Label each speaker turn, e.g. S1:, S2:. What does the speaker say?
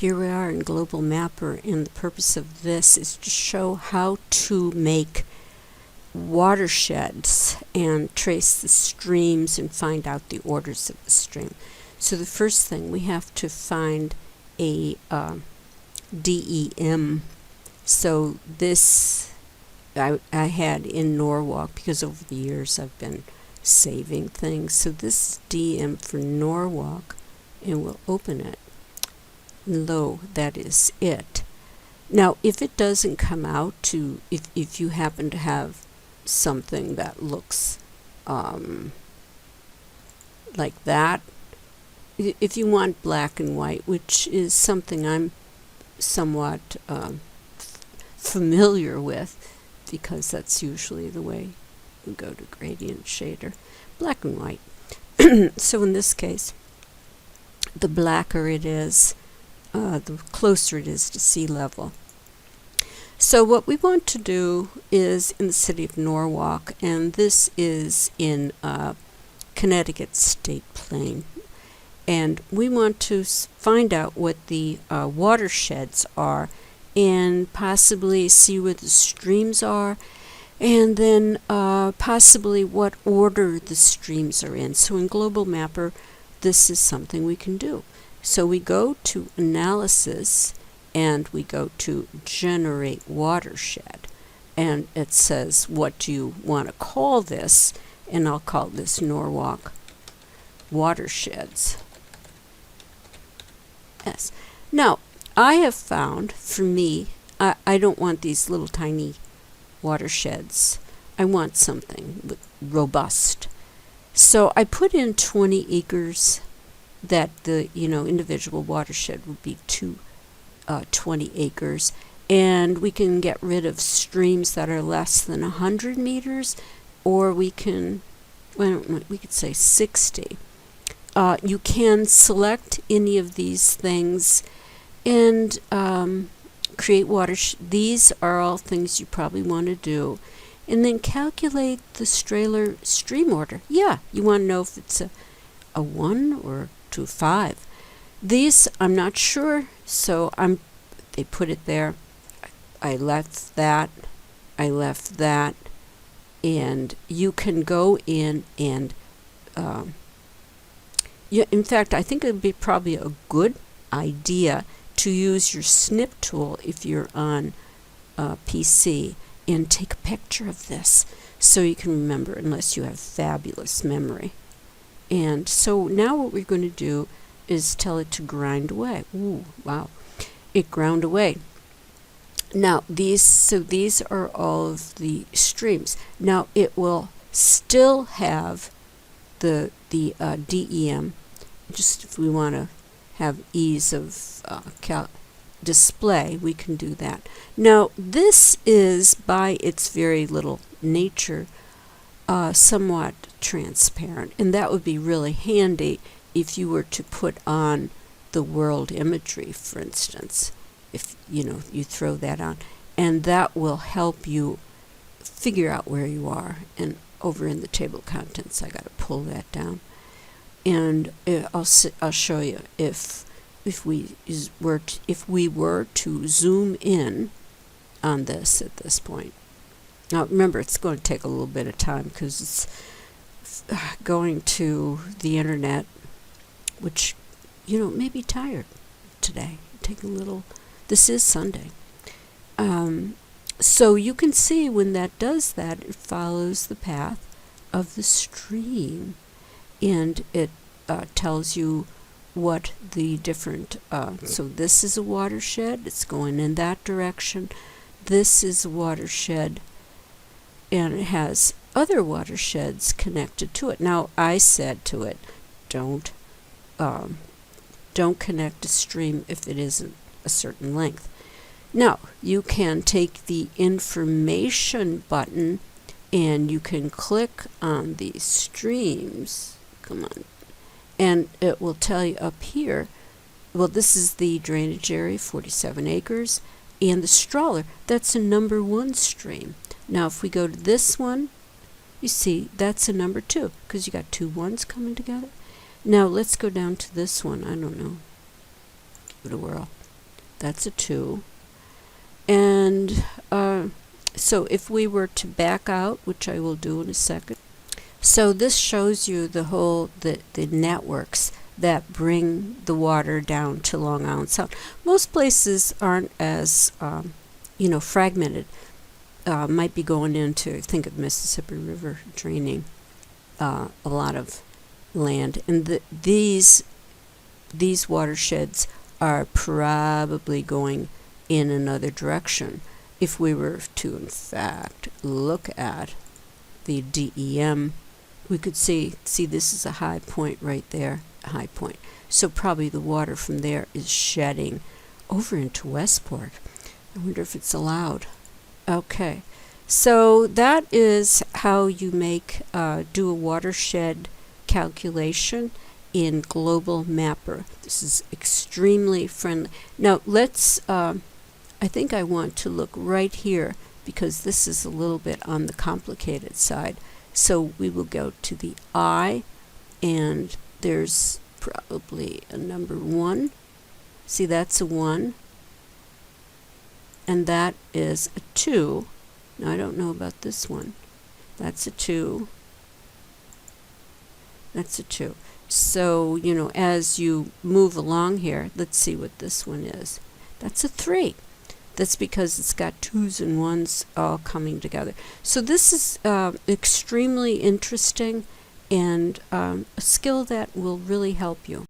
S1: Here we are in Global Mapper, and the purpose of this is to show how to make watersheds and trace the streams and find out the orders of the stream. So the first thing, we have to find a DEM. So this I had in Norwalk, because over the years I've been saving things. So this is DEM for Norwalk, and we'll open it. Lo, that is it. Now, if it doesn't come out to, if you happen to have something that looks like that, if you want black and white, which is something I'm somewhat familiar with, because that's usually the way we go to gradient shader, black and white. So in this case, the blacker it is, the closer it is to sea level. So what we want to do is in the city of Norwalk, and this is in Connecticut State Plain, and we want to find out what the watersheds are and possibly see where the streams are, and then possibly what order the streams are in. So in Global Mapper, this is something we can do. So we go to Analysis, and we go to Generate Watershed, and it says, what do you want to call this? And I'll call this Norwalk Watersheds. Yes. Now, I have found, for me, I don't want these little tiny watersheds. I want something robust. So I put in 20 acres, that the individual watershed would be 20 acres, and we can get rid of streams that are less than 100 meters, or we can, well, we could say 60. You can select any of these things and create these are all things you probably want to do, and then calculate the stream order. Yeah, you want to know if it's a 1 or to 5. These I'm not sure, so they put it there. I left that, and you can go in and in fact, I think it would be probably a good idea to use your snip tool if you're on PC and take a picture of this so you can remember, unless you have fabulous memory. And so now what we're going to do is tell it to grind away. Ooh, wow. It ground away. Now, these are all of the streams. Now, it will still have the DEM, just if we want to have ease of display, we can do that. Now, this is, by its very little nature, somewhat transparent, and that would be really handy if you were to put on the world imagery, for instance. If you throw that on, and that will help you figure out where you are. And over in the table of contents, I got to pull that down, and I'll show you if we were to zoom in on this at this point. Now remember, it's going to take a little bit of time because it's going to the internet, which may be tired today. Take a little. This is Sunday. So you can see when that does that, it follows the path of the stream, and it tells you what the different, so this is a watershed, it's going in that direction. This is a watershed, and it has other watersheds connected to it. Now, I said to it, don't connect a stream if it isn't a certain length. Now, you can take the information button and you can click on these streams. Come on. And it will tell you up here, well, this is the drainage area, 47 acres, and the Strawler, that's a number 1 stream. Now, if we go to this one, you see that's a number 2, because you got 2 1s coming together. Now, let's go down to this one. I don't know. Give it a whirl. That's a 2. And so if we were to back out, which I will do in a second, so this shows you the networks that bring the water down to Long Island Sound. Most places aren't as fragmented. Might be going into, think of Mississippi River draining a lot of land, and these watersheds are probably going in another direction. If we were to, in fact, look at the DEM, we could see this is a high point right there, a high point. So probably the water from there is shedding over into Westport. I wonder if it's allowed. Okay, so that is how you do a watershed calculation in Global Mapper. This is extremely friendly. Now let's I think I want to look right here because this is a little bit on the complicated side. So we will go to the I, and there's probably a number 1. See, that's a 1. And that is a 2. Now I don't know about this one. That's a 2. That's a 2. So, as you move along here, let's see what this one is. That's a 3. That's because it's got 2s and 1s all coming together. So this is extremely interesting and a skill that will really help you.